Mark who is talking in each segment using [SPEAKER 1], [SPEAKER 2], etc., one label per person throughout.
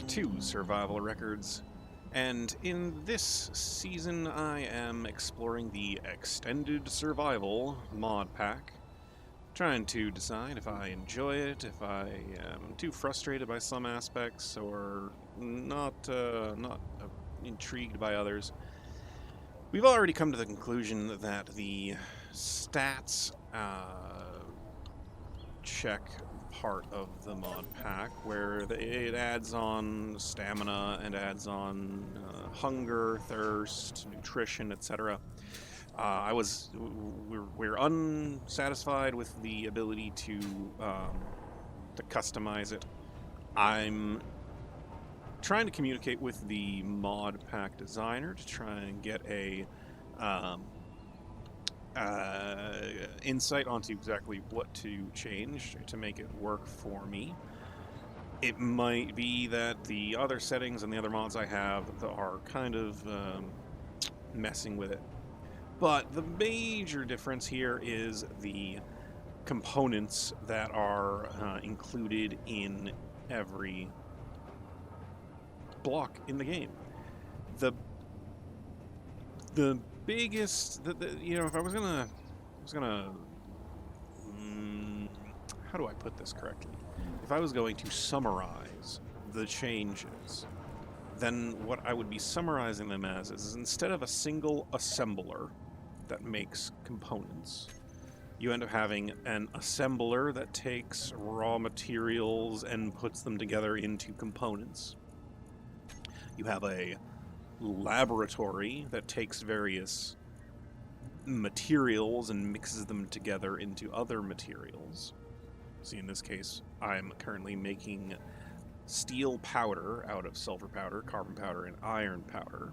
[SPEAKER 1] back to Survival Records, and in this season I am exploring the Extended Survival mod pack, trying to decide if I enjoy it, if I am too frustrated by some aspects, or not intrigued by others. We've already come to the conclusion that the stats check part of the mod pack where it adds on stamina and adds on hunger, thirst, nutrition, etc. We're unsatisfied with the ability to customize it. I'm trying to communicate with the mod pack designer to try and get a um, insight onto exactly what to change to make it work for me. It might be that the other settings and the other mods I have are kind of messing with it. But the major difference here is the components that are included in every block in the game. The biggest, if I was gonna, how do I put this correctly? If I was going to summarize the changes, then what I would be summarizing them as is instead of a single assembler that makes components, you end up having an assembler that takes raw materials and puts them together into components. You have a laboratory that takes various materials and mixes them together into other materials. See, in this case, I'm currently making steel powder out of sulfur powder, carbon powder, and iron powder.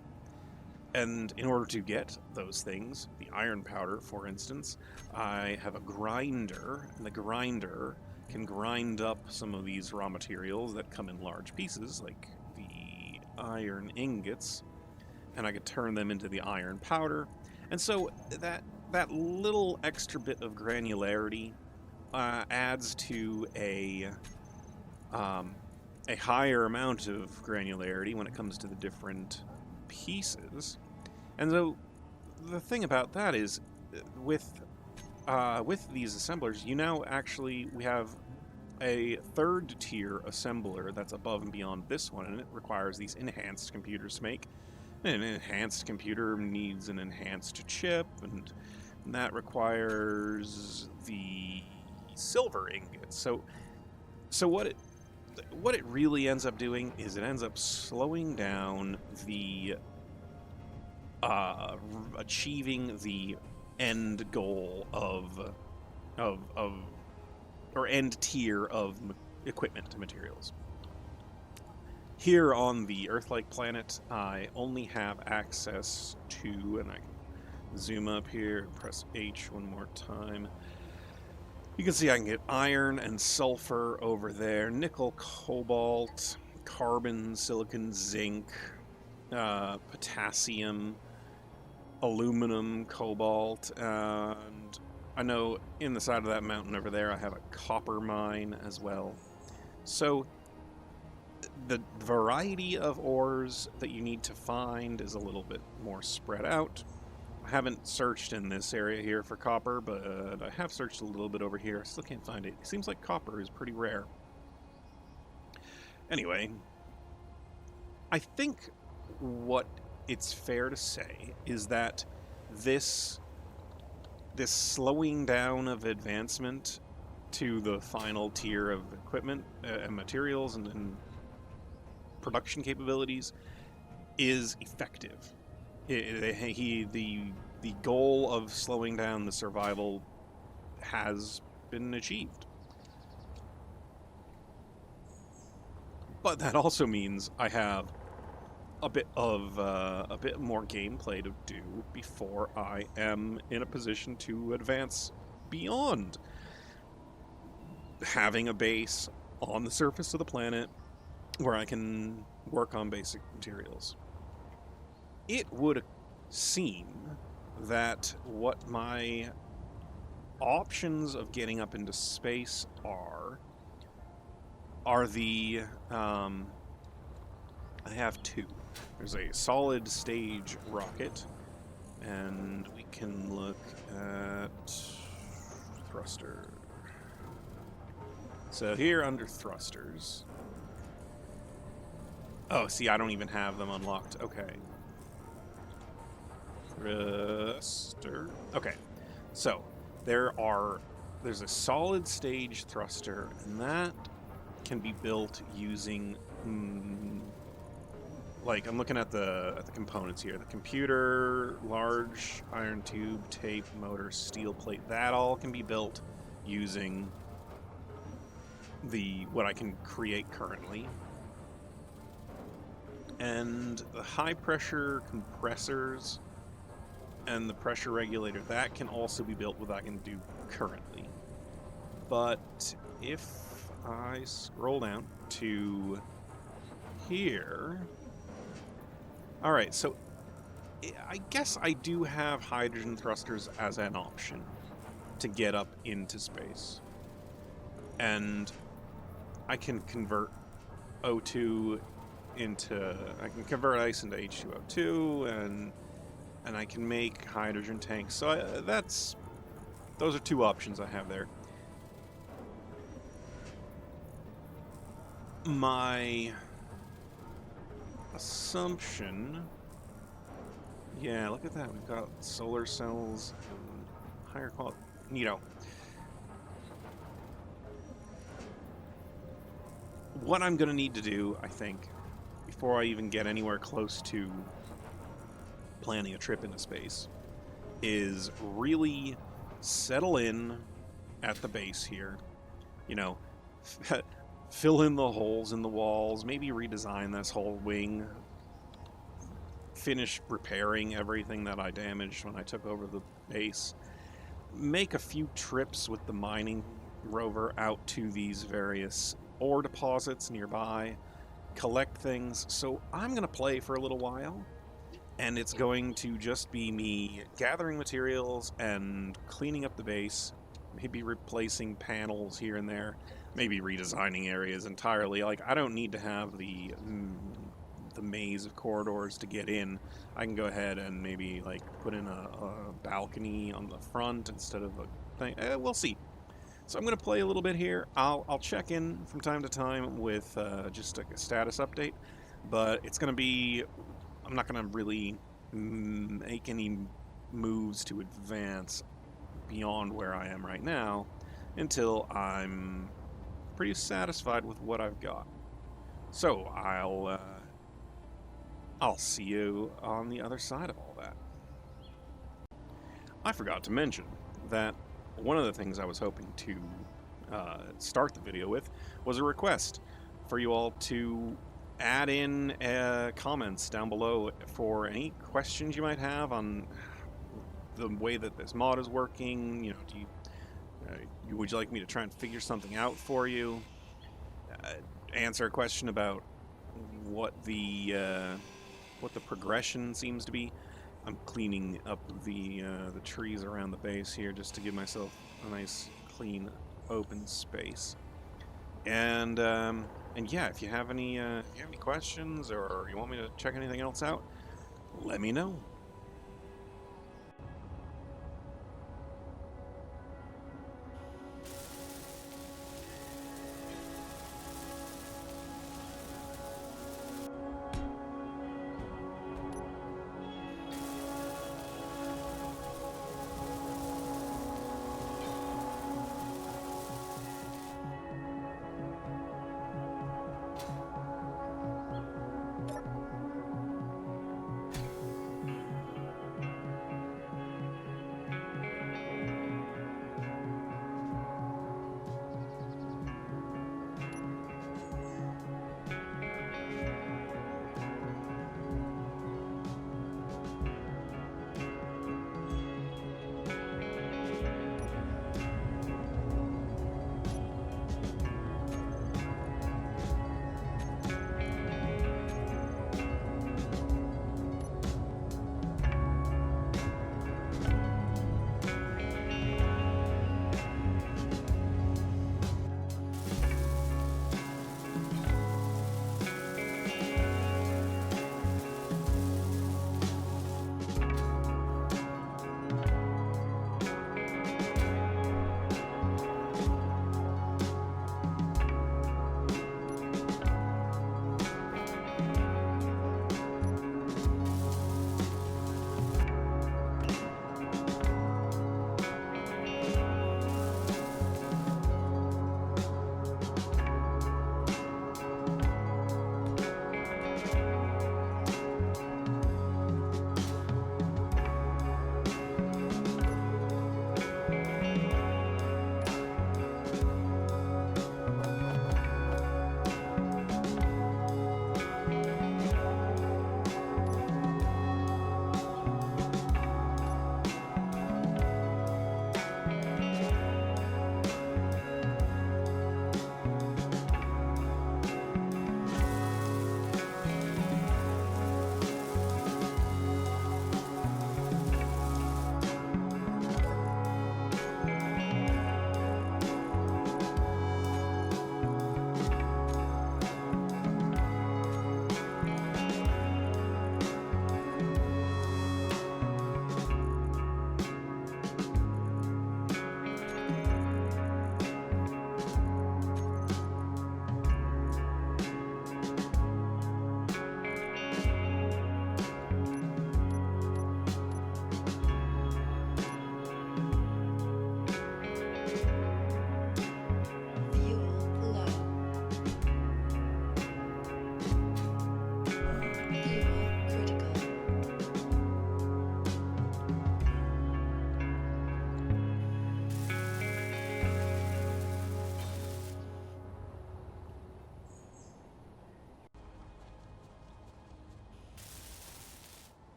[SPEAKER 1] And in order to get those things, the iron powder, for instance, I have a grinder, and the grinder can grind up some of these raw materials that come in large pieces, like the iron ingots, and I could turn them into the iron powder. And so that little extra bit of granularity adds to a higher amount of granularity when it comes to the different pieces. And so the thing about that is, with these assemblers, we have a third tier assembler that's above and beyond this one, and it requires these enhanced computers to make. An enhanced computer needs an enhanced chip, and that requires the silver ingots. So what it really ends up doing is it ends up slowing down the achieving the end goal of or end tier of equipment materials. Here on the Earth-like planet, I only have access to, and I can zoom up here and press H one more time. You can see I can get iron and sulfur over there, nickel, cobalt, carbon, silicon, zinc, potassium, aluminum, cobalt, and I know in the side of that mountain over there I have a copper mine as well. So the variety of ores that you need to find is a little bit more spread out. I haven't searched in this area here for copper, but I have searched a little bit over here. Still can't find it. It seems like copper is pretty rare. Anyway, I think what it's fair to say is that this slowing down of advancement to the final tier of equipment and materials and production capabilities is effective. The goal of slowing down the survival has been achieved. But that also means I have a bit more gameplay to do before I am in a position to advance beyond having a base on the surface of the planet where I can work on basic materials. It would seem that what my options of getting up into space are the I have two. There's a solid stage rocket, and we can look at thruster. So here under thrusters. Oh, see, I don't even have them unlocked. Okay. Thruster. Okay. So there's a solid stage thruster, and that can be built using like I'm looking at the components here. The computer, large iron tube, tape, motor, steel plate, that all can be built using what I can create currently. And the high pressure compressors and the pressure regulator, that can also be built with what I can do currently. But if I scroll down to here, all right, so I guess I do have hydrogen thrusters as an option to get up into space. And I can convert O2 I can convert ice into H2O2, and I can make hydrogen tanks. So those are two options I have there. My assumption, yeah, look at that. We've got solar cells and higher quality, what I'm going to need to do, I think, before I even get anywhere close to planning a trip into space, is really settle in at the base here. Fill in the holes in the walls, maybe redesign this whole wing, finish repairing everything that I damaged when I took over the base, make a few trips with the mining rover out to these various ore deposits nearby, collect things. So I'm going to play for a little while, and it's going to just be me gathering materials and cleaning up the base, maybe replacing panels here and there, maybe redesigning areas entirely. Like, I don't need to have the maze of corridors to get in. I can go ahead and maybe like put in a balcony on the front instead of a thing. We'll see. So I'm going to play a little bit here. I'll check in from time to time with just like a status update, but it's going to be, I'm not going to really make any moves to advance beyond where I am right now until I'm pretty satisfied with what I've got. So I'll see you on the other side of all that. I forgot to mention that one of the things I was hoping to start the video with was a request for you all to add in comments down below for any questions you might have on the way that this mod is working. Would you like me to try and figure something out for you? Answer a question about what the progression seems to be. I'm cleaning up the trees around the base here just to give myself a nice, clean, open space. And yeah, if you have any questions or you want me to check anything else out, let me know.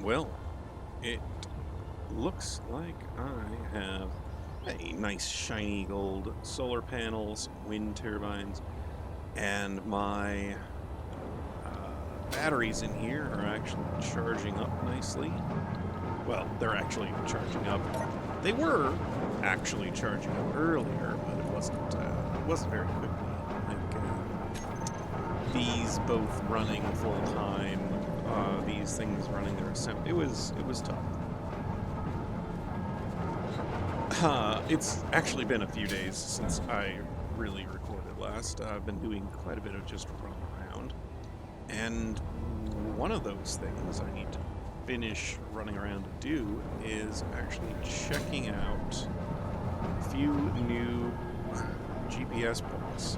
[SPEAKER 1] Well, it looks like I have a nice shiny gold solar panels, wind turbines, and my batteries in here are actually charging up nicely. Well, they're actually charging up. They were actually charging up earlier, but it wasn't very quickly. Like these both running full time, these things running their assembly. It was tough. It's actually been a few days since I really recorded last. I've been doing quite a bit of just running around. And one of those things I need to finish running around to do is actually checking out a few new GPS points.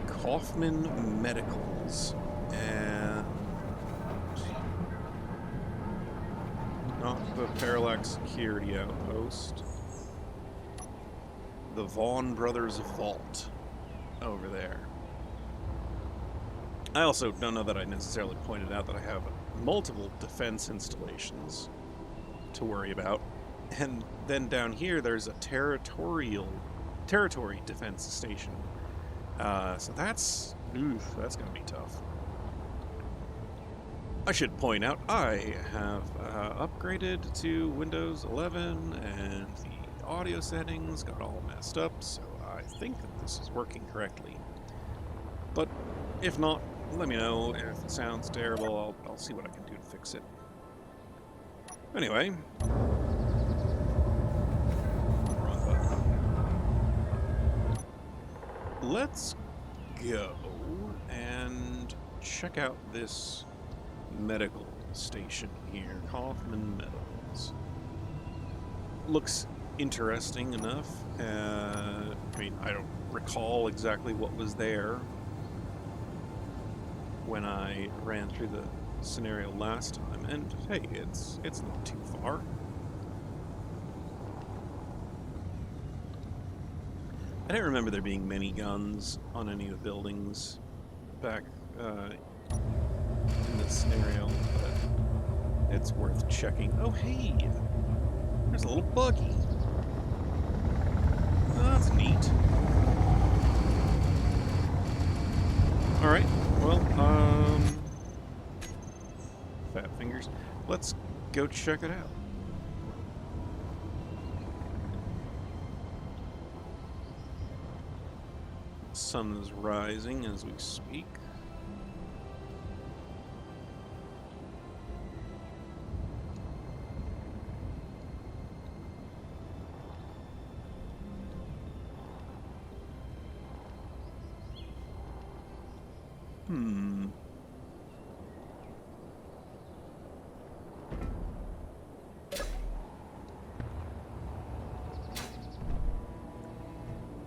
[SPEAKER 1] Kaufman Medicals and not the Parallax Security Outpost. The Vaughn Brothers Vault over there. I also don't know that I necessarily pointed out that I have multiple defense installations to worry about. And then down here there's a territory defense station. So that's going to be tough. I should point out I have upgraded to Windows 11 and the audio settings got all messed up, so I think that this is working correctly. But if not, let me know. If it sounds terrible, I'll see what I can do to fix it. Anyway. Wrong button. Let's go and check out this medical station here. Kaufman Medicals. Looks interesting enough. I mean, I don't recall exactly what was there when I ran through the scenario last time, and hey, it's not too far. I don't remember there being many guns on any of the buildings back in this scenario, but it's worth checking. Oh hey, there's a little buggy. Oh, that's neat. Alright, well, fat fingers. Let's go check it out. The sun is rising as we speak.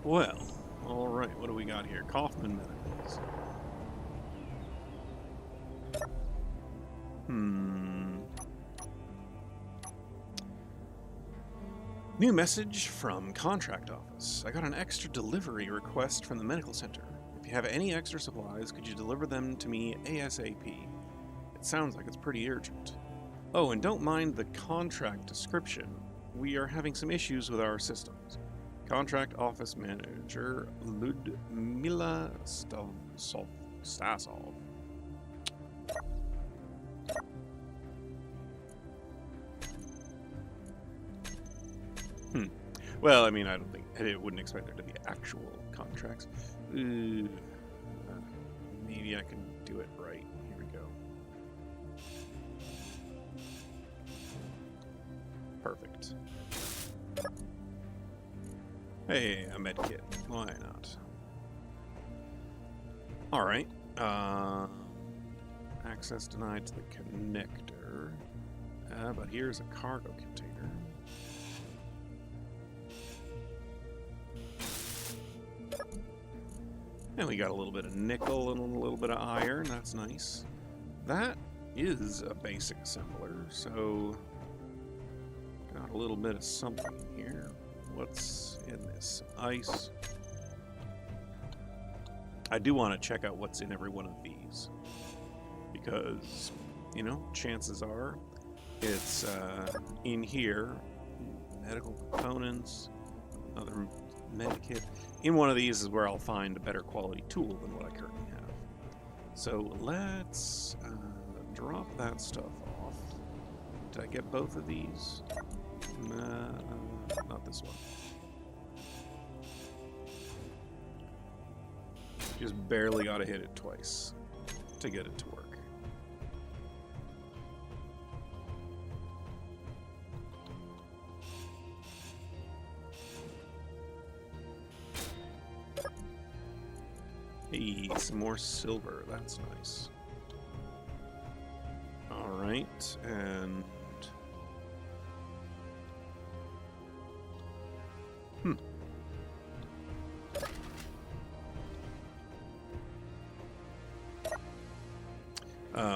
[SPEAKER 1] Well, alright, what do we got here? Kaufman Medicals. New message from contract office. I got an extra delivery request from the medical center. If you have any extra supplies, could you deliver them to me ASAP? It sounds like it's pretty urgent. Oh, and don't mind the contract description. We are having some issues with our systems. Contract Office Manager Ludmila Stasov. Well, I mean, I wouldn't expect there to be actual contracts. Maybe I can do it right. Here we go. Perfect. Hey, a med kit. Why not? Alright. Access denied to the connector. But here's a cargo container. And we got a little bit of nickel and a little bit of iron. That's nice. That is a basic assembler, so got a little bit of something here. What's in this? Ice. I do want to check out what's in every one of these. Because, you know, chances are It's in here, medical components, other medikit. In one of these is where I'll find a better quality tool than what I currently have. So let's drop that stuff off. Did I get both of these? Not this one. Just barely got to hit it twice to get it to work. Hey, some more silver. That's nice. All right, and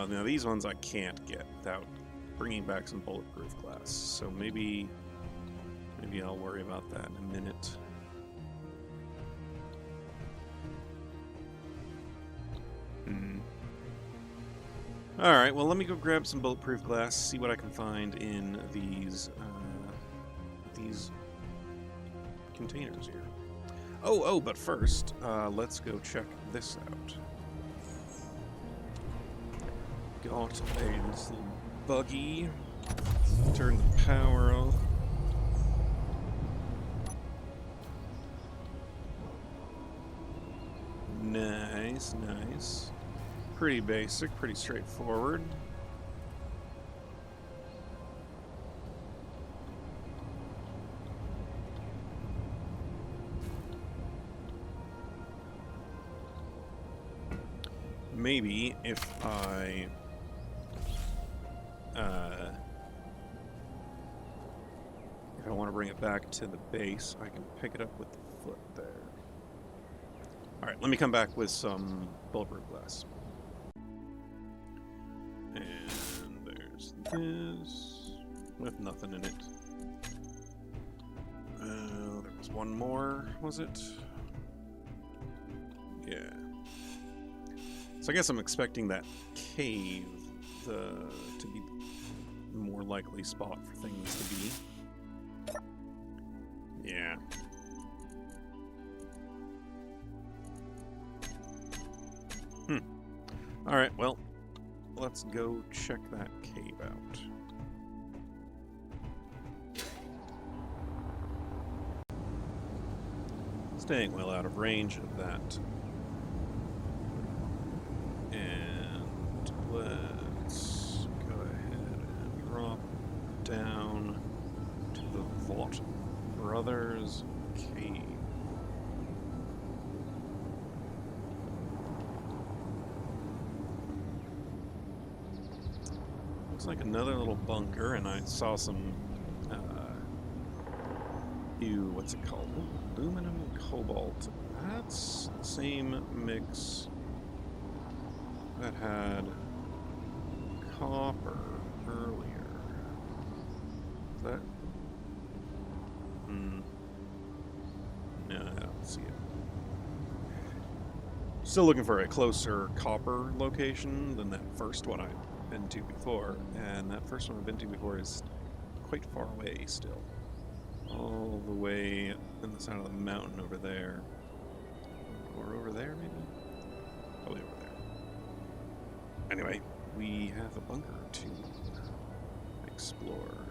[SPEAKER 1] now these ones I can't get without bringing back some bulletproof glass. So maybe I'll worry about that in a minute. Alright, well let me go grab some bulletproof glass, see what I can find in these containers here. Oh, but first, let's go check this out. Got this little buggy. Turn the power off. Nice, nice. Pretty basic, pretty straightforward. Maybe if I want to bring it back to the base, I can pick it up with the foot there. Alright, let me come back with some bulletproof glass. And there's this, with nothing in it. There was one more, was it? Yeah. So I guess I'm expecting that cave to be the more likely spot for things to be. Yeah. Alright, well, let's go check that cave out. Staying well out of range of that. And let's go ahead and drop down to the Vought Brothers Cave. Looks like another little bunker, and I saw some, what's it called? Aluminum cobalt. That's the same mix that had copper earlier. Is that? No, I don't see it. Still looking for a closer copper location than that first one I've been to before, and that first one I've been to before is quite far away still. All the way on the side of the mountain over there. Or over there, maybe? Probably over there. Anyway, we have a bunker to explore.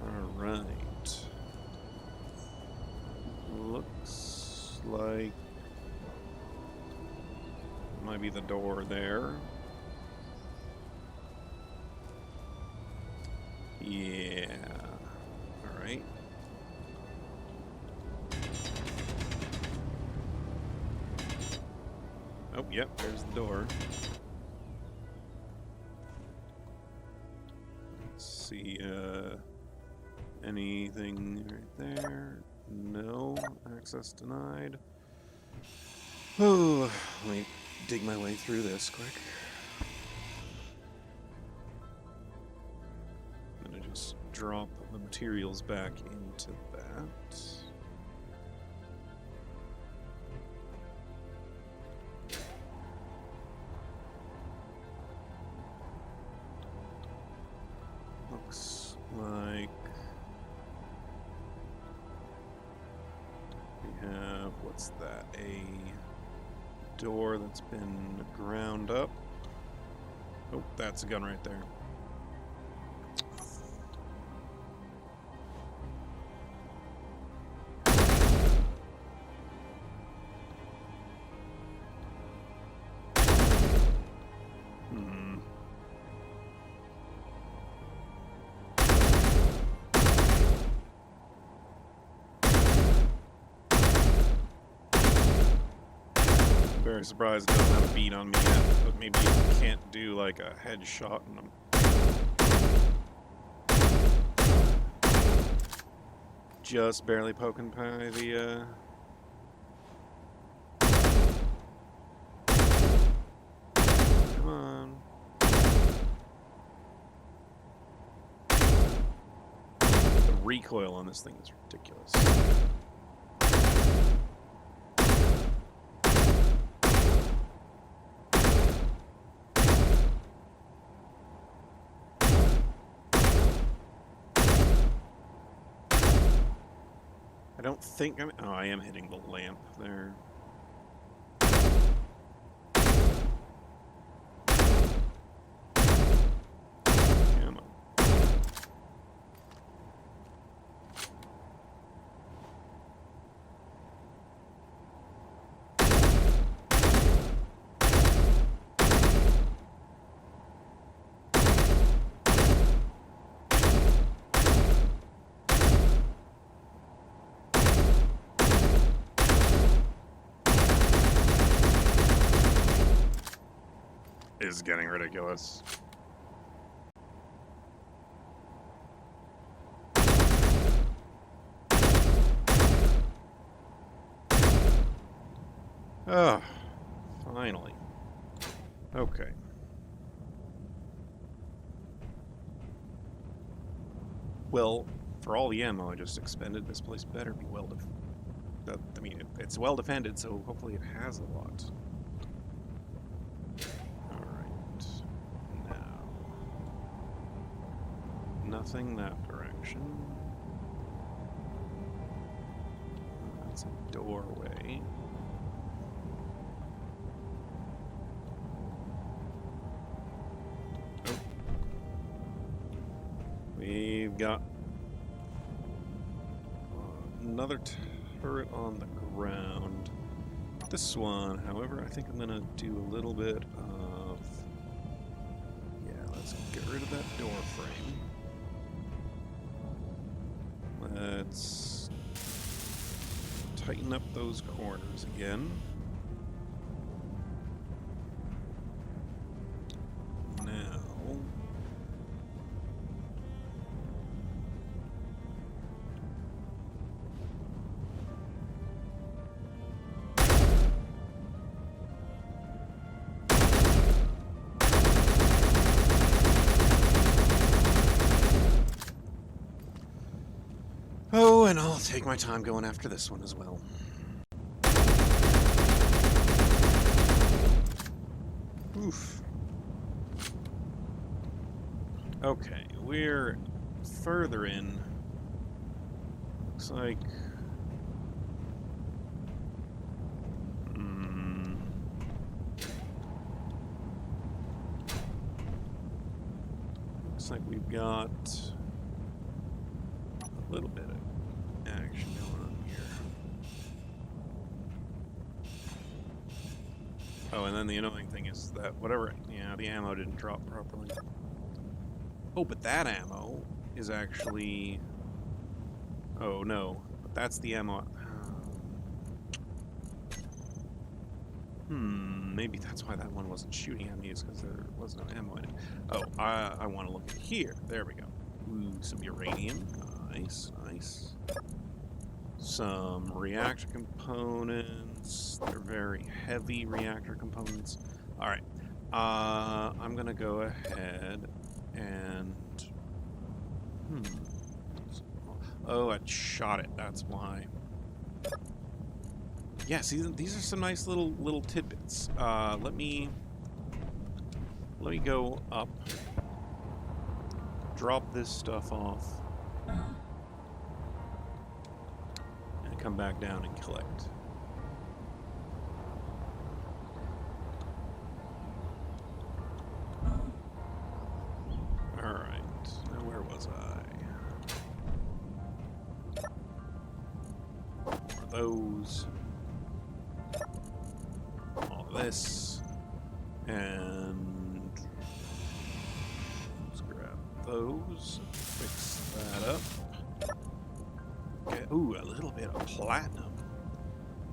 [SPEAKER 1] Alright. Looks like might be the door there. Yeah. Alright. Oh, yep, there's the door. Let's see, anything right there? No. Access denied. Oh, let me dig my way through this quick. I'm gonna just drop the materials back into that. What's that? A door that's been ground up. Oh, that's a gun right there. Very surprised it doesn't have a beat on me yet, but maybe you can't do like a headshot in them. Just barely poking by the come on. The recoil on this thing is ridiculous. I don't think I'm... Oh, I am hitting the lamp there. Come on. Is getting ridiculous. Oh, finally. Okay. Well, for all the ammo I just expended, this place better be well defended. I mean, it's well defended, so hopefully it has a lot. Nothing that direction. That's a doorway. Oh. We've got another turret on the ground. This one, however, I think I'm gonna do a little bit of... Yeah, let's get rid of that door frame. Let's tighten up those corners again. Now... Oh, and I'll take my time going after this one as well. Oof. Okay, we're further in. Looks like... Looks like we've got a little bit of action going on here. Oh, and then the annoying thing is that whatever... Yeah, the ammo didn't drop properly. Oh, but that ammo is actually... Oh, no. But that's the ammo... Maybe that's why that one wasn't shooting at me, is because there was no ammo in it. Oh, I want to look at here. There we go. Ooh, some uranium. Nice, nice. Some reactor components. They're very heavy reactor components. Alright. I'm gonna go ahead and... Oh, I shot it. That's why. Yeah, see, these are some nice little tidbits. Let me go up, drop this stuff off, and come back down and collect. grab those. All this. And let's grab those. Fix that up. Get, ooh, a little bit of platinum.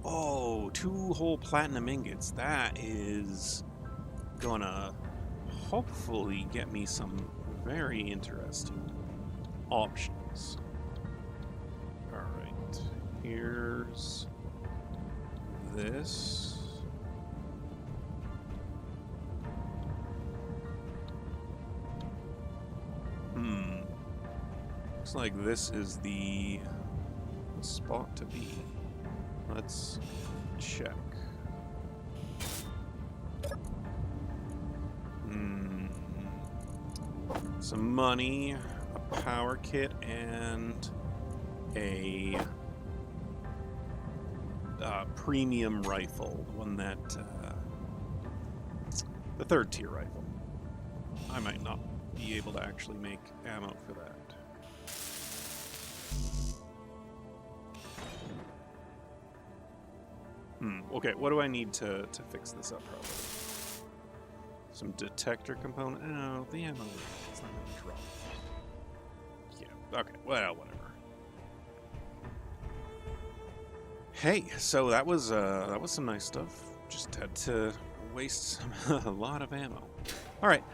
[SPEAKER 1] Oh, 2 whole platinum ingots. That is gonna hopefully get me some very interesting options. Alright, here's this. Looks like this is the spot to be. Let's check. Some money, a power kit, and a premium rifle. One that, the 3rd tier rifle. I might not be able to actually make ammo for that. Okay, what do I need to fix this up properly? Some detector component. Oh, the ammo. It's not going to drop. Yeah, okay, well, whatever. Hey, so that was some nice stuff. Just had to waste a lot of ammo. All right,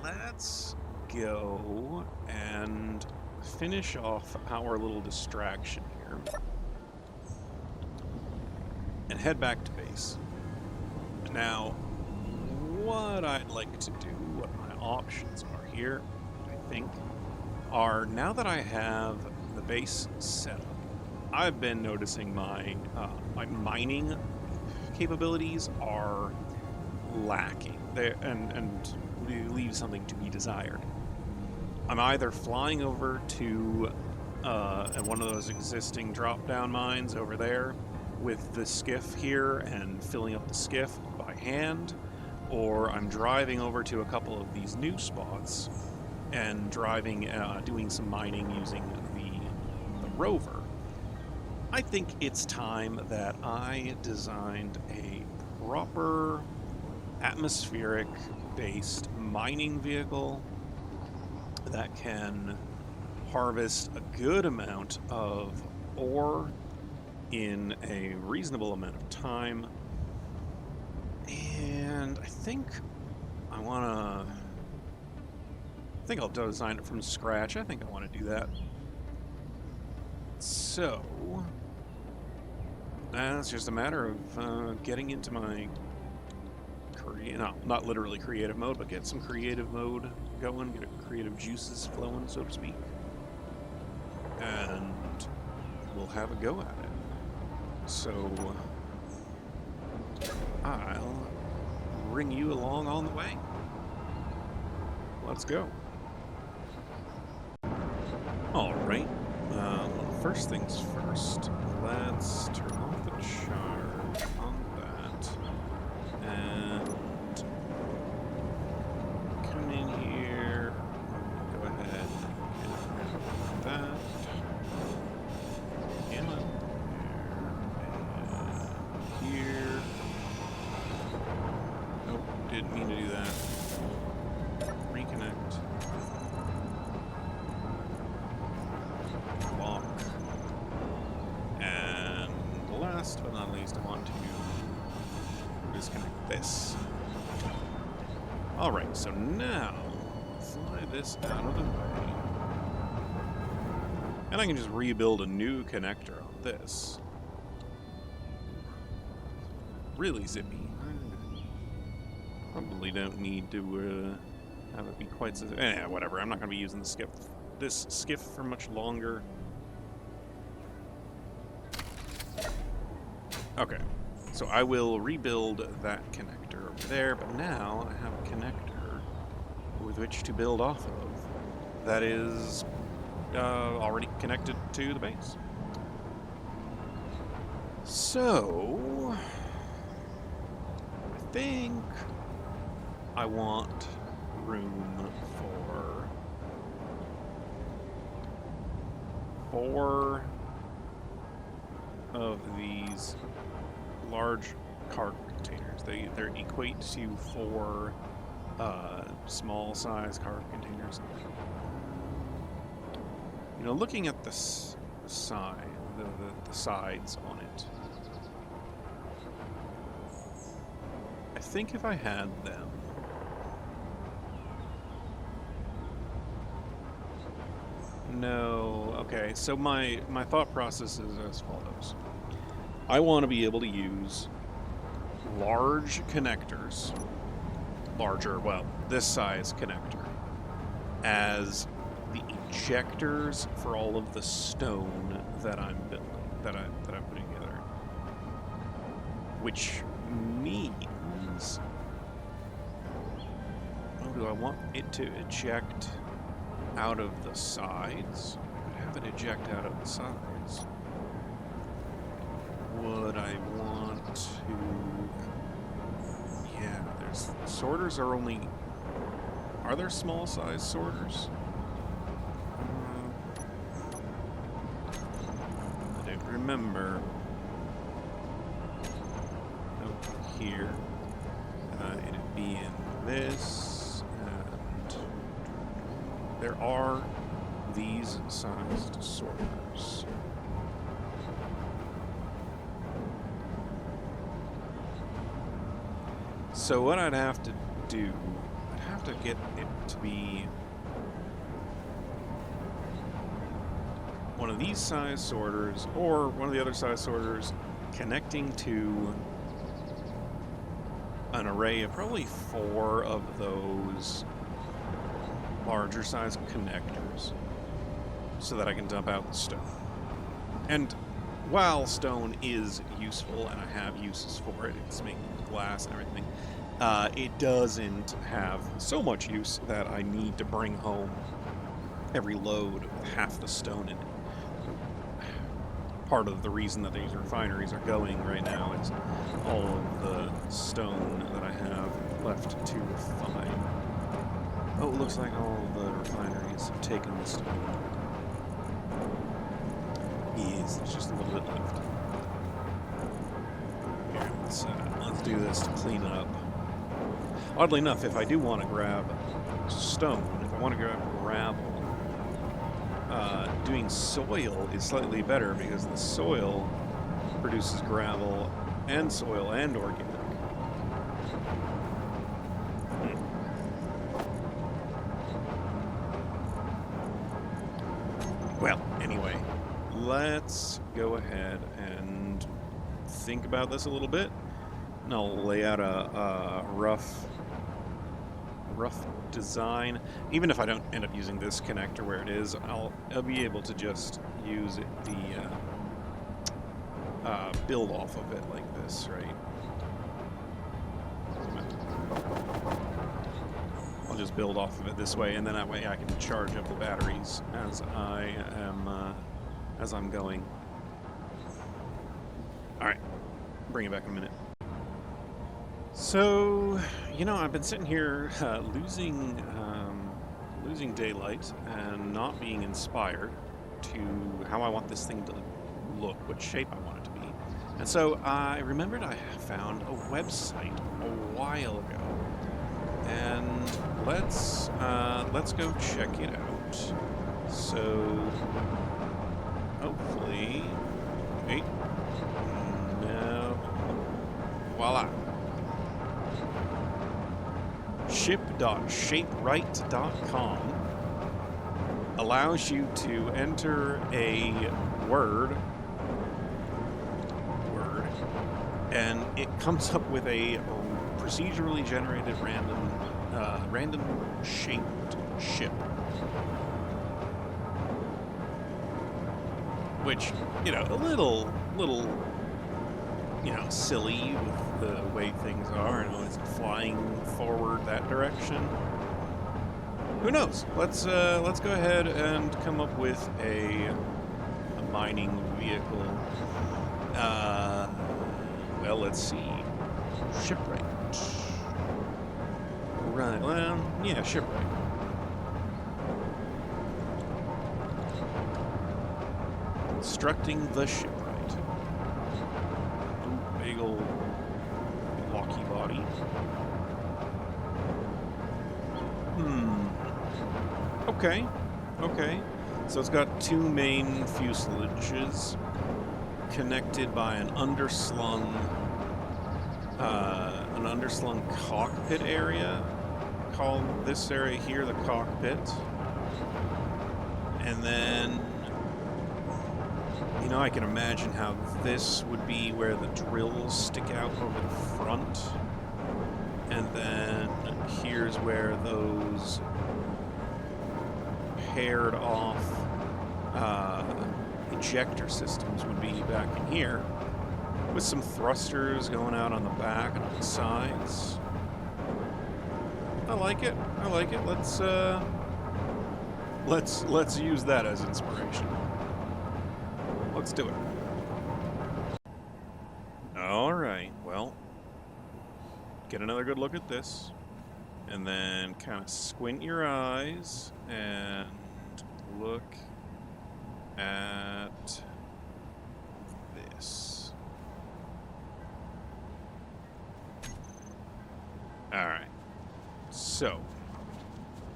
[SPEAKER 1] let's go and finish off our little distraction here. And head back to base. Now, what I'd like to do, what my options are here, I think, are now that I have the base set up, I've been noticing my mining capabilities are lacking, and leave something to be desired. I'm either flying over to one of those existing drop-down mines over there with the skiff here and filling up the skiff by hand, or I'm driving over to a couple of these new spots and doing some mining using the rover. I think it's time that I designed a proper atmospheric-based mining vehicle that can harvest a good amount of ore in a reasonable amount of time. And I think I'll design it from scratch. I think I want to do that. So it's just a matter of getting into my not literally creative mode, but get some creative mode going, get creative juices flowing, so to speak, and we'll have a go at it. So I'll bring you along on the way. Let's go. All right. First things first. Let's turn off the charge on that, and come in here. Go ahead and that. Gamma there and here. Nope, didn't mean to do that. Reconnect. Lock. And last but not least, I want to disconnect this. Alright, so now fly this out of the way. And I can just rebuild a new connector on this. Really zippy. Probably don't need to have it be quite so... whatever. I'm not going to be using this skiff for much longer. Okay, so I will rebuild that connector over there, but now I have a connector with which to build off of that is already connected to the base. So I think I want room for 4 of these large cargo containers. They equate to 4 small size cargo containers. You know, looking at the side, the sides on it, I think if I had them, no, okay, so my thought process is as follows. I want to be able to use large connectors, larger, well, this size connector, as the ejectors for all of the stone that I'm building, that I'm putting together. Which means, oh, do I want it to eject out of the sides? I could have it eject out of the sides. Would I want to? Yeah, there's sorters are only. Are there small size sorters? I don't remember. Over here, it'd be in this, and there are these sized sorters. So what I'd have to do, I'd have to get it to be one of these size sorters or one of the other size sorters connecting to an array of probably 4 of those larger size connectors so that I can dump out the stone. And while stone is useful and I have uses for it, it's making glass and everything, it doesn't have so much use that I need to bring home every load with half the stone in it. Part of the reason that these refineries are going right now is all of the stone that I have left to refine. Oh, it looks like all the refineries have taken the stone. Yes, there's just a little bit left. Here, let's do this to clean it up. Oddly enough, if I do want to grab stone, if I want to grab gravel, doing soil is slightly better because the soil produces gravel and soil and organic. Well, anyway, let's go ahead and think about this a little bit, and I'll lay out a rough design. Even if I don't end up using this connector where it is, I'll be able to just use the build off of it like this, right? I'll just build off of it this way, and then that way I can charge up the batteries as I'm going. All right, bring it back in a minute. So, you know, I've been sitting here losing daylight and not being inspired to how I want this thing to look, what shape I want it to be. And so I remembered I found a website a while ago, and let's go check it out. So hopefully, wait, no, voila. Ship.shaperight.com allows you to enter a word, and it comes up with a procedurally generated random shaped ship, which, you know, a little you know, silly with the way things are, and always flying forward that direction. Who knows? Let's go ahead and come up with a mining vehicle. Well, let's see. Shipwright. Right. Well, yeah, shipwright. Constructing the shipwright. steel blocky body. Okay. Okay. So it's got two main fuselages connected by an underslung cockpit area. Call this area here the cockpit. And then, you know, I can imagine how this would be where the drills stick out over the front. And then here's where those paired off ejector systems would be back in here, with some thrusters going out on the back and on the sides. I like it. I like it. Let's use that as inspiration. Let's do it. All right. Well, get another good look at this, and then kind of squint your eyes and look at this. All right. So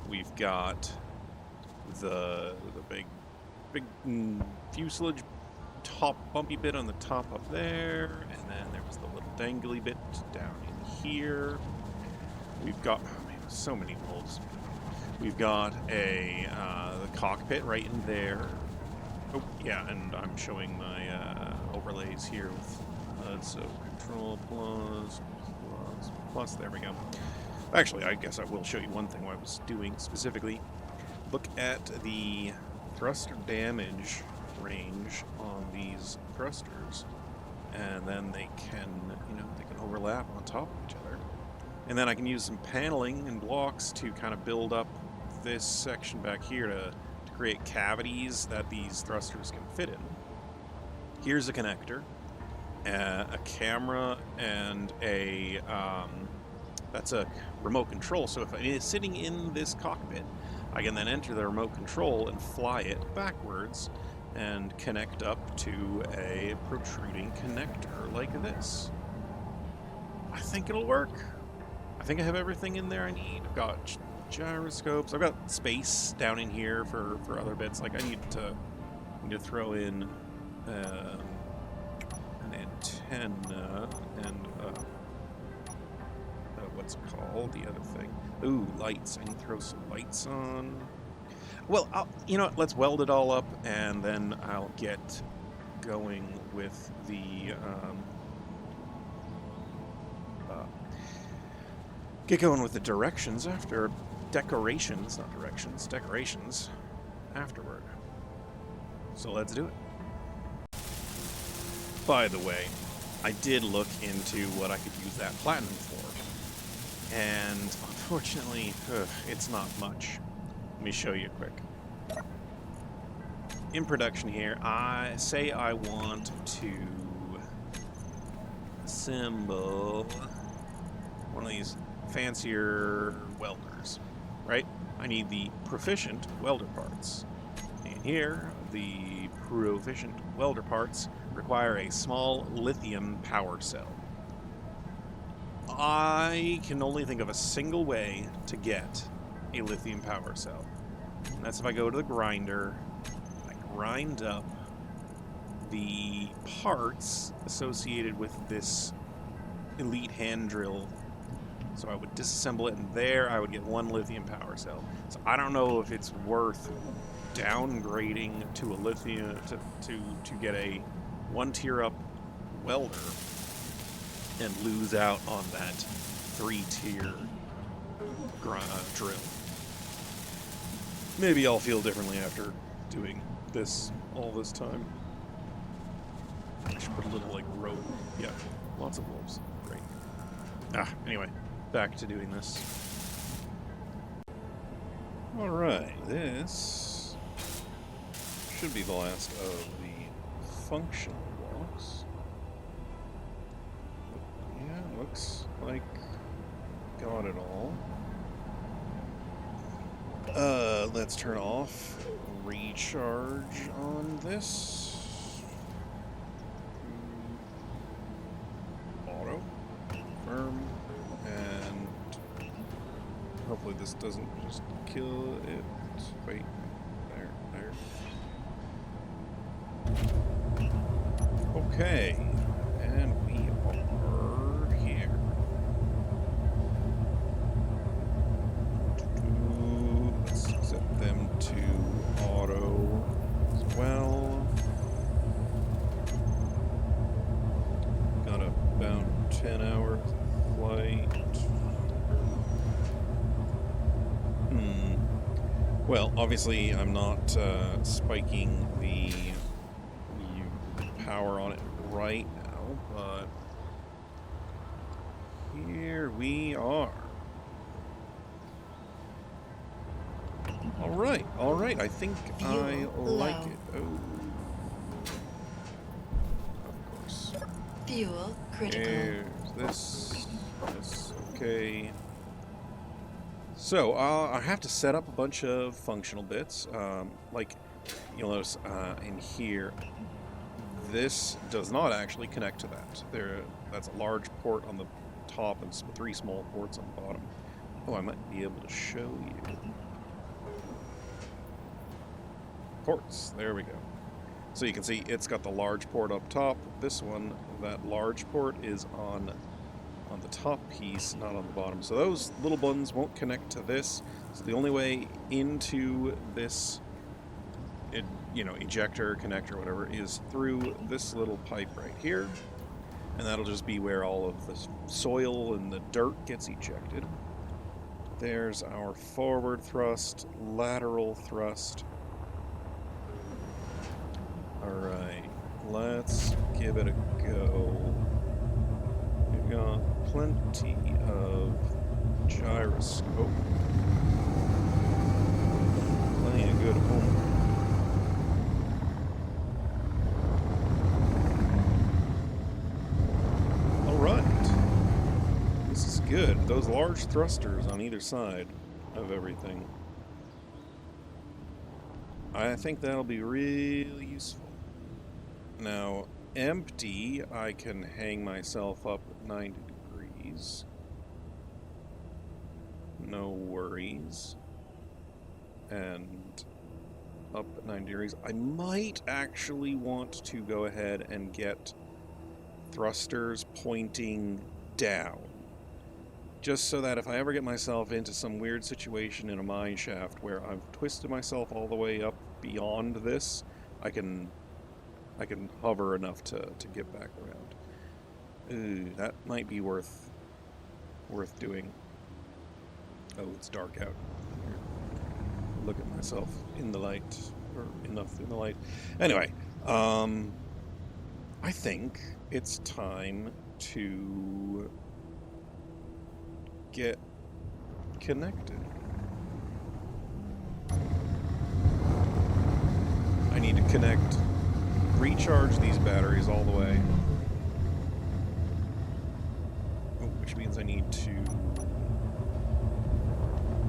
[SPEAKER 1] we've got the big fuselage top bumpy bit on the top up there, and then there was the little dangly bit down in here. We've got, oh man, so many holes. We've got the cockpit right in there. Oh yeah, and I'm showing my overlays here with so control plus. There we go. Actually, I guess I will show you one thing what I was doing specifically. Look at the thruster damage range on these thrusters, and then they can, they can overlap on top of each other. And then I can use some paneling and blocks to kind of build up this section back here to create cavities that these thrusters can fit in. Here's a connector, a camera, and that's a remote control. So if it is sitting in this cockpit, I can then enter the remote control and fly it backwards and connect up to a protruding connector like this. I think it'll work. I think I have everything in there I need. I've got gyroscopes. I've got space down in here for other bits. Like I need to throw in an antenna and what's it called? The other thing. Ooh, lights. I need to throw some lights on. Well, you know what? Let's weld it all up, and then I'll get going with the decorations afterward. So let's do it. By the way, I did look into what I could use that platinum for, and unfortunately, it's not much. Let me show you quick. In production here, I say I want to assemble one of these fancier welders, right? I need the proficient welder parts. And here, the proficient welder parts require a small lithium power cell. I can only think of a single way to get a lithium power cell. And that's if I go to the grinder, I grind up the parts associated with this elite hand drill. So I would disassemble it, and there I would get one lithium power cell. So I don't know if it's worth downgrading to a lithium to get a one tier up welder and lose out on that 3-tier drill. Maybe I'll feel differently after doing this all this time. I should put a little, like, rope. Yeah, lots of wolves. Great. Anyway, back to doing this. Alright, this should be the last of the functional blocks. Yeah, looks like got it all. Let's turn off recharge on this. this doesn't just kill it. Wait, there. Okay, and we are here. Let's set them to auto as well. Got about 10 hours flight. Well, obviously I'm not spiking the power on it right now, but here we are. All right, I think I like it. Oh, of course.
[SPEAKER 2] Fuel critical.
[SPEAKER 1] There's this, okay. So, I have to set up a bunch of functional bits. Like, you'll notice in here, this does not actually connect to that. That's a large port on the top and 3 small ports on the bottom. Oh, I might be able to show you. Ports, there we go. So you can see it's got the large port up top. This one, that large port is on the top piece, not on the bottom. So those little buttons won't connect to this. So the only way into this, ejector, connector, whatever, is through this little pipe right here. And that'll just be where all of the soil and the dirt gets ejected. There's our forward thrust, lateral thrust. Alright, let's give it a go. We've got plenty of gyroscope. Plenty of good home. Alright. This is good. Those large thrusters on either side of everything. I think that'll be really useful. Now, empty, I can hang myself up at 90 degrees. No worries. And up at 90 degrees. I might actually want to go ahead and get thrusters pointing down. Just so that if I ever get myself into some weird situation in a mine shaft where I've twisted myself all the way up beyond this, I can hover enough to get back around. Ooh, that might be worth doing. Oh, it's dark out. Here. Look at myself in the light, or enough in the light. Anyway, I think it's time to get connected. I need to recharge these batteries all the way. Which means I need to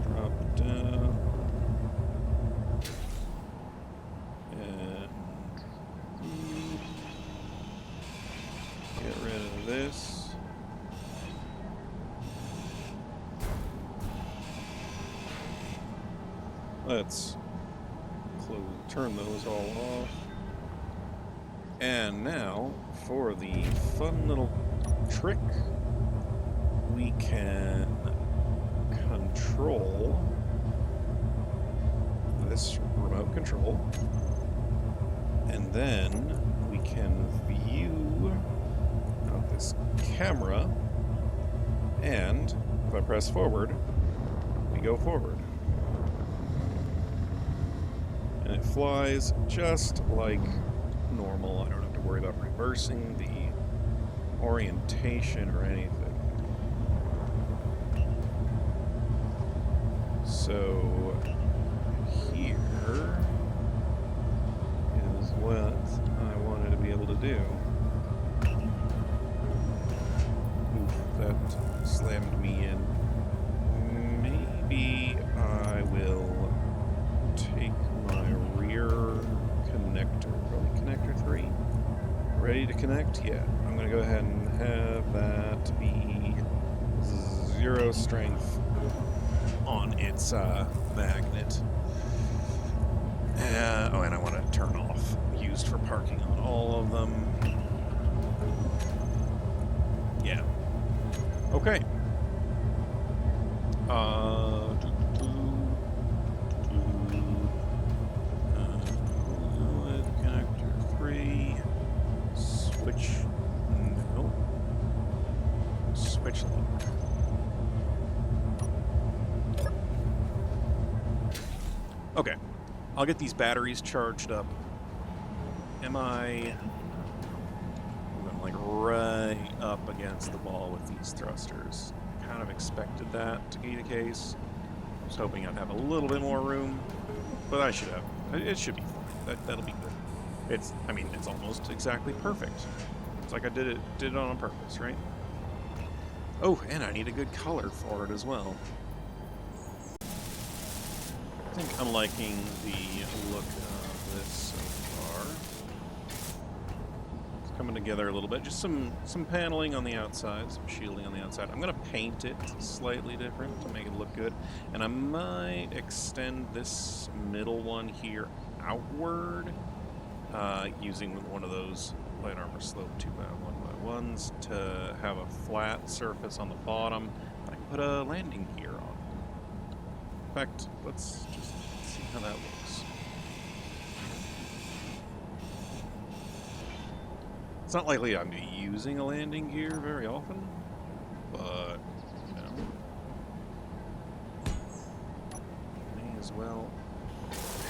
[SPEAKER 1] drop down and get rid of this. Let's turn those all off. And now, for the fun little trick, we can control this remote control. And then we can view this camera. And if I press forward, we go forward. And it flies just like normal. I don't have to worry about reversing the orientation or anything. So here is what I wanted to be able to do. Oof, that slammed me in. Maybe I will take my rear connector, probably connector 3. Ready to connect? Yeah. I'm going to go ahead and have that be 0 strength on its magnet. Oh, and I want to turn off used for parking on all of them. Yeah. Okay. Connector 3. Switch. No. Switch load. Okay. I'll get these batteries charged up. Am I... I'm like right up against the wall with these thrusters. Kind of expected that to be the case. I was hoping I'd have a little bit more room, but I should have. It should be fine. That'll be good. I mean, it's almost exactly perfect. It's like I did it on purpose, right? Oh, and I need a good color for it as well. I think I'm liking the look of this so far. It's coming together a little bit. Just some paneling on the outside, some shielding on the outside. I'm going to paint it slightly different to make it look good. And I might extend this middle one here outward using one of those light armor slope 2x1x1s to have a flat surface on the bottom. I can put a landing gear on. In fact, let's just see how that looks. It's not likely I'm going to be using a landing gear very often, but, you know, may as well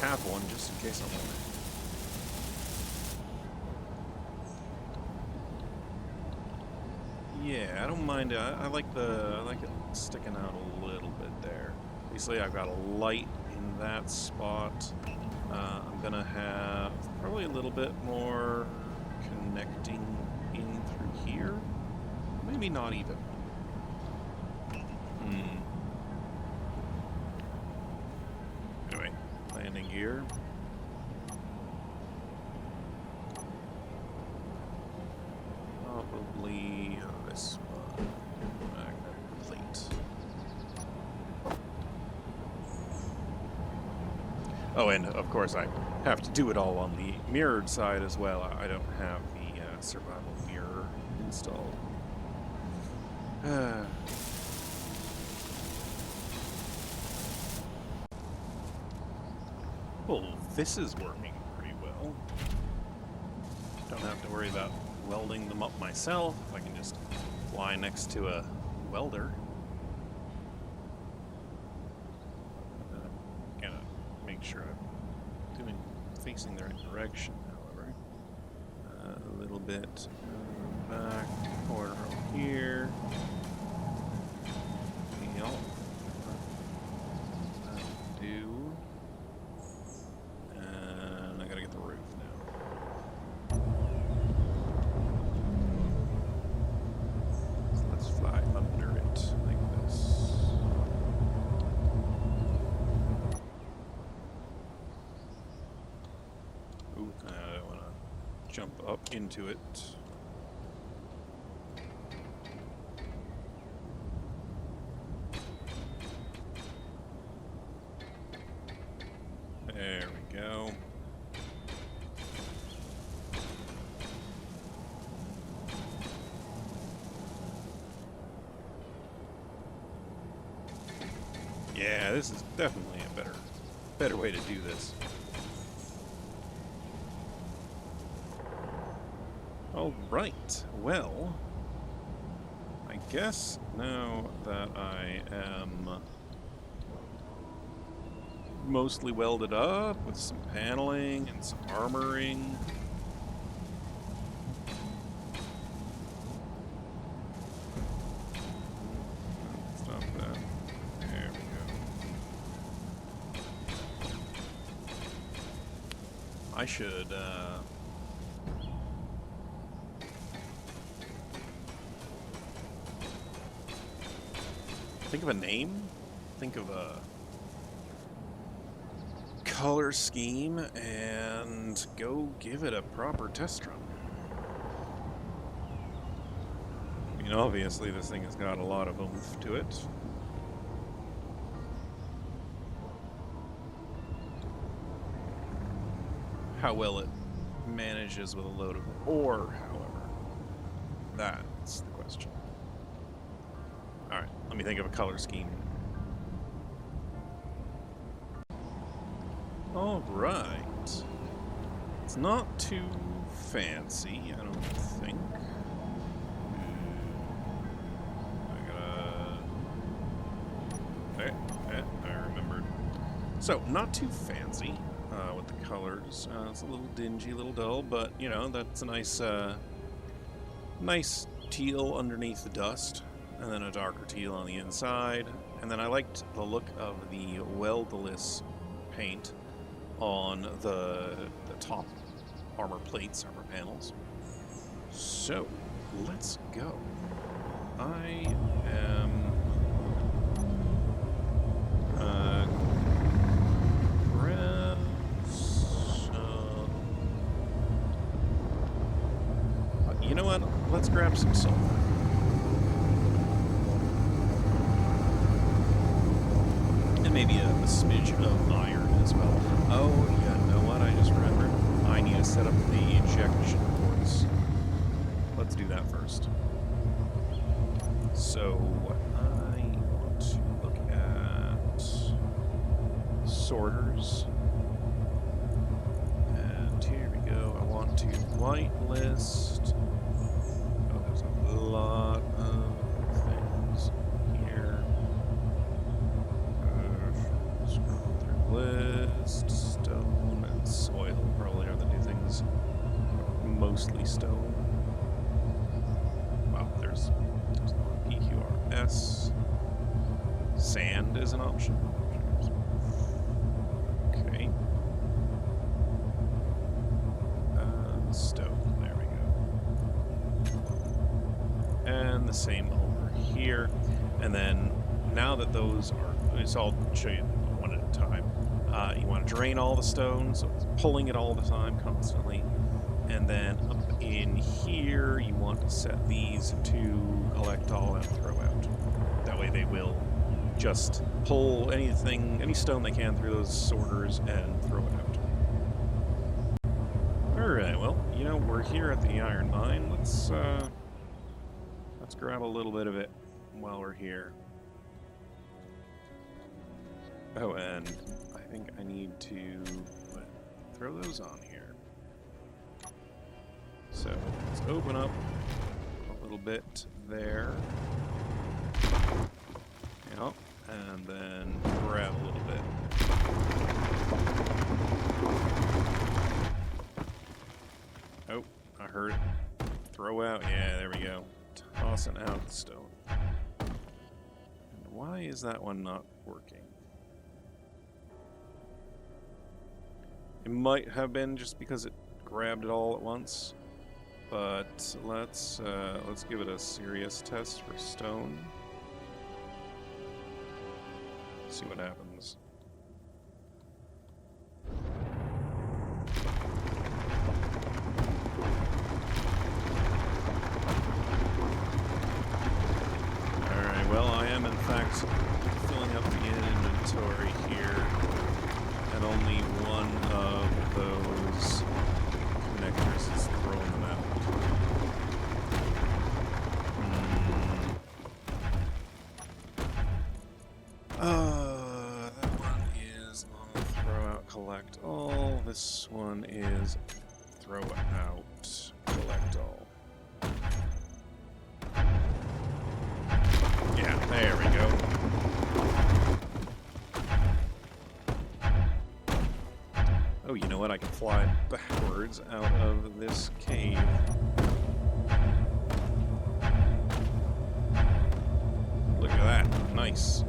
[SPEAKER 1] have one just in case I want it. Yeah, I don't mind. I like it sticking out a little bit there. Obviously, I've got a light in that spot. I'm gonna have probably a little bit more connecting in through here. Maybe not even. Anyway, landing gear. Probably this one. Magnetic plate. Oh, and of course I have to do it all on the mirrored side as well. I don't have the survival mirror installed. Well, this is working pretty well. Don't have to worry about welding them up myself. I can just fly next to a welder. Gotta make sure I'm facing the right direction, however. A little bit back, corner over here. Yep. That'll do. And I gotta get the roof now. So let's fly under it like this. Ooh, I don't want to jump up into it. There we go. Yeah, this is definitely a better way to do this. All right. Well, I guess now that I am mostly welded up with some paneling and some armoring. Stop that. There we go. I should, think of a name? Think of a color scheme and go give it a proper test run. I mean, obviously this thing has got a lot of oomph to it. how well it manages with a load of ore, however. That's the question. Alright, let me think of a color scheme. Alright. It's not too fancy, I don't think. I remembered. So, not too fancy with the colors. It's a little dingy, a little dull, but, you know, that's a nice, nice teal underneath the dust, and then a darker teal on the inside. And then I liked the look of the weldless paint on the top armor plates, armor panels. So, let's go. I am grab some. You know what? Let's grab some sulfur. And maybe a smidge of iron as well. Oh, you know what? I just remembered. I need to set up the ejection ports. Let's do that first. So, I want to look at sorters. And here we go. I want to whitelist. Oh, there's a lot of things here. Scroll through list. Stone and soil probably are the new things. Mostly stone. Wow, there's PQRS. Sand is an option. Okay. Stone, there we go. And the same over here. And then, now that those are, so I'll show you one at a time. You want to drain all the stone, so it's pulling it all the time, constantly. And then up in here, you want to set these to collect all and throw out. That way they will just pull anything, any stone they can through those sorters and throw it out. Alright, well, you know, we're here at the iron mine. Let's grab a little bit of it while we're here. Oh, and I think I need to throw those on here. So, let's open up a little bit there. Yep, and then grab a little bit. Oh, I heard it. Throw out. Yeah, there we go. Tossing out the stone. And why is that one not working? It might have been just because it grabbed it all at once. But let's give it a serious test for stone. See what happens. Alright, well, I am in fact filling up the inventory here, and only one of those connectors is throwing them out. That one is on throw out, collect all. This one is throw out, collect all. Yeah, there we go. Oh, you know what? I can fly backwards out of this cave. Look at that. Nice.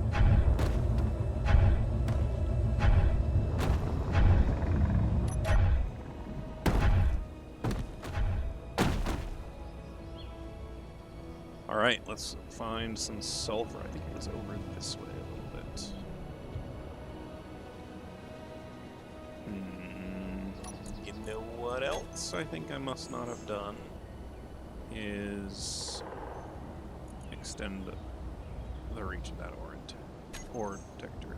[SPEAKER 1] Alright, let's find some sulfur. I think it was over this way a little bit. You know what else I think I must not have done is extend the reach of that ore detector.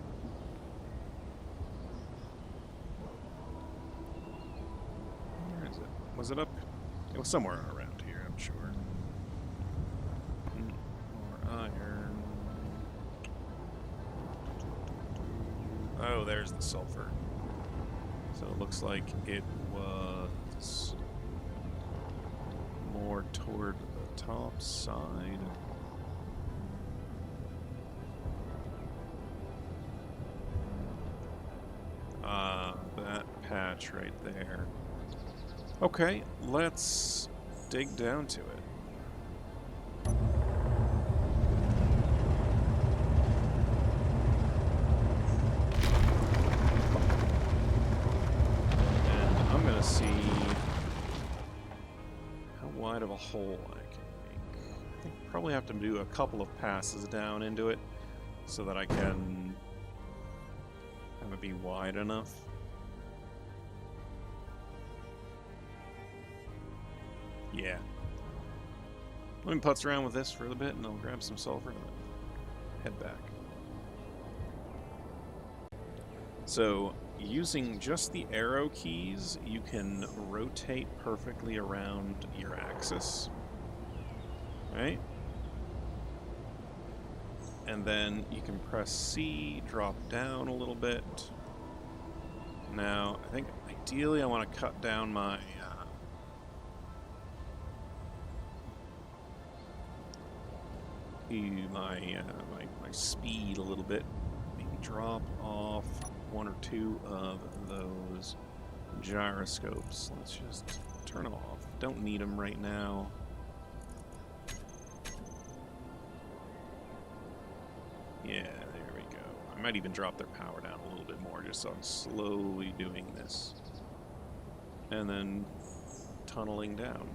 [SPEAKER 1] Where is it? Was it up? It was somewhere around here, I'm sure. More iron. Oh, there's the sulfur. So it looks like it was more toward the top side. That patch right there. Okay, let's dig down to it. And I'm gonna see how wide of a hole I can make. I think probably have to do a couple of passes down into it so that I can have it be wide enough. Yeah. Let me putz around with this for a bit and I'll grab some sulfur and then head back. So, using just the arrow keys, you can rotate perfectly around your axis. Right? And then you can press C, drop down a little bit. Now, I think ideally I want to cut down my my speed a little bit. Maybe drop off one or two of those gyroscopes. Let's just turn them off. Don't need them right now. Yeah, there we go. I might even drop their power down a little bit more just so I'm slowly doing this. And then tunneling down.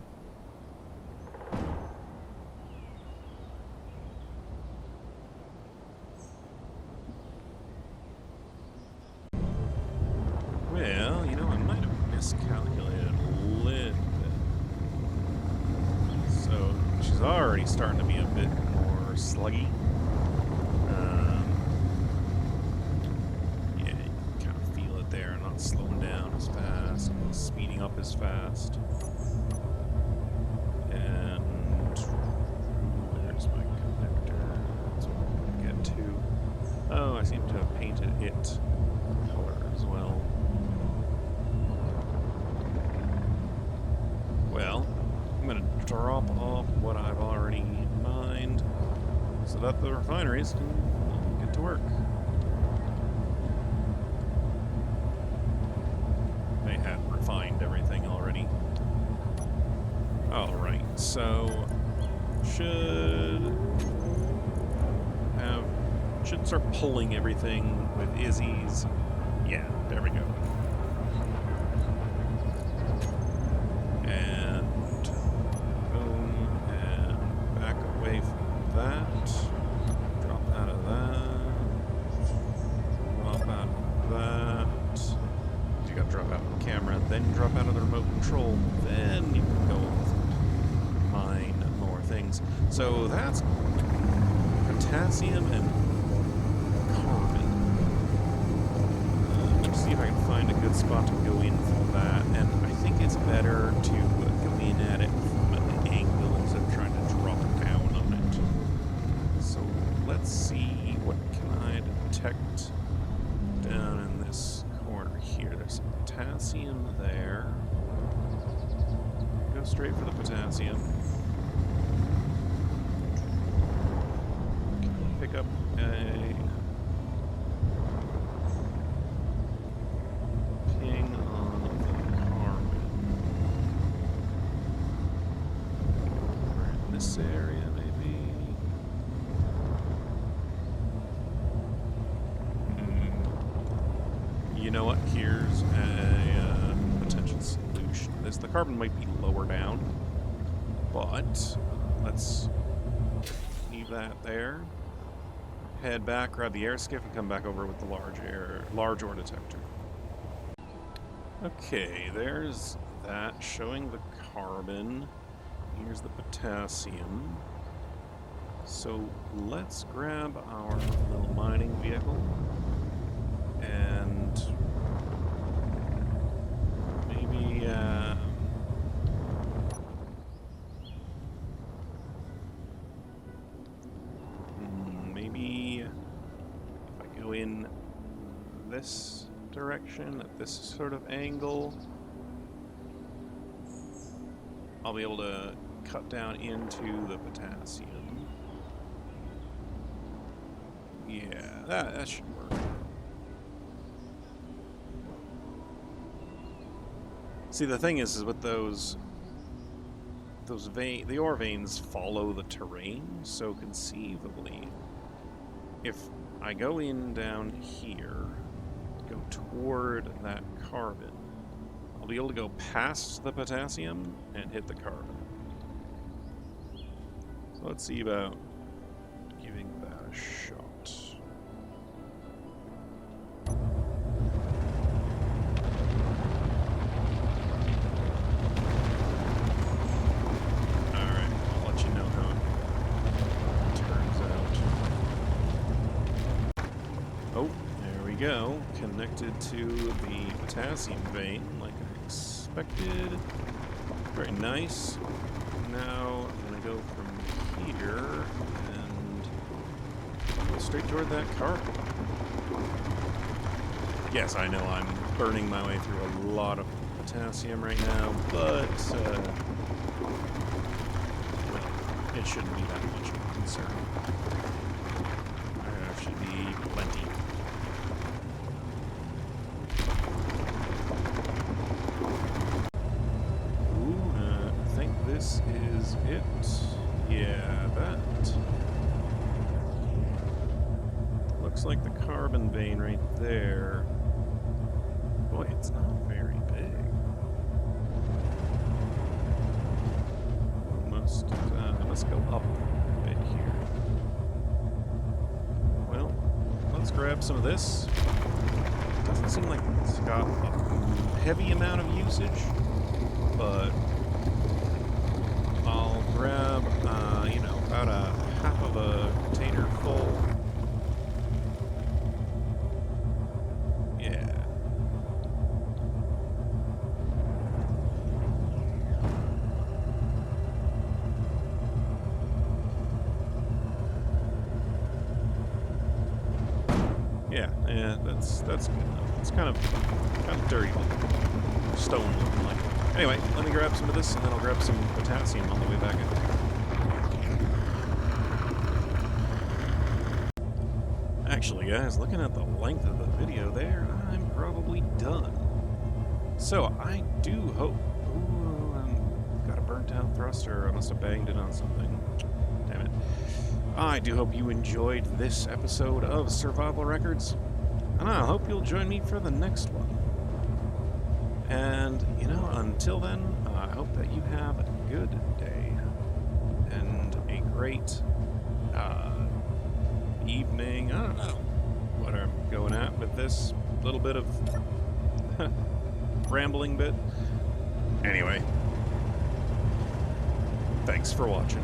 [SPEAKER 1] Well, you know, I might have miscalculated a little bit. So, she's already starting to be a bit more sluggy. Yeah, you can kind of feel it there, not slowing down as fast, not speeding up as fast. And there's my connector. That's what I'm going to get to. Oh, I seem to have painted it color as well. Well, I'm going to drop off what I've already mined so that the refineries can get to work. They had refined everything already. Alright, so should start pulling everything with Izzy's. Yeah, there we go. And boom, and back away from that. Drop out of that. Drop out of that. You gotta drop out of the camera, then drop out of the remote control, then you can go and mine more things. So that's potassium and carbon. Let's see if I can find a good spot to go in for that. And I think it's better to go in at it from an angle instead of trying to drop down on it. So let's see, what can I detect down in this corner here? There's some potassium there. Go straight for the potassium. Pick up a ping on the carbon. Over in this area, maybe. You know what? Here's a potential solution. The carbon might be lower down, but let's leave that there. Head back, grab the air skiff, and come back over with the large ore detector. Okay, there's that showing the carbon. Here's the potassium. So let's grab our little mining vehicle and maybe direction, at this sort of angle, I'll be able to cut down into the potassium. Yeah, that should work. See, the thing is with the ore veins follow the terrain, so conceivably, if I go in down here, go toward that carbon, I'll be able to go past the potassium and hit the carbon. So let's see about giving that a shot. Alright, I'll let you know how it turns out. Oh, there we go. Connected to the potassium vein, like I expected. Very nice. Now I'm gonna go from here and go straight toward that carbon. Yes, I know I'm burning my way through a lot of potassium right now, but well, it shouldn't be that much of a concern. There should be plenty. This is it. Yeah, that looks like the carbon vein right there. Boy, it's not very big. Must go up a bit here. Well, let's grab some of this. Doesn't seem like it's got a heavy amount of usage, but I'll grab, about a half of a container full. Yeah. Yeah, that's good enough. It's kind of dirty looking. Stone looking like. Anyway, let me grab some of this, and then I'll grab some potassium on the way back in. Actually, guys, looking at the length of the video there, I'm probably done. So, I do hope... Ooh, I've got a burnt-out thruster. I must have banged it on something. Damn it. I do hope you enjoyed this episode of Survival Records, and I hope you'll join me for the next one. And, until then, I hope that you have a good day and a great evening. I don't know what I'm going at with this little bit of rambling bit. Anyway, thanks for watching.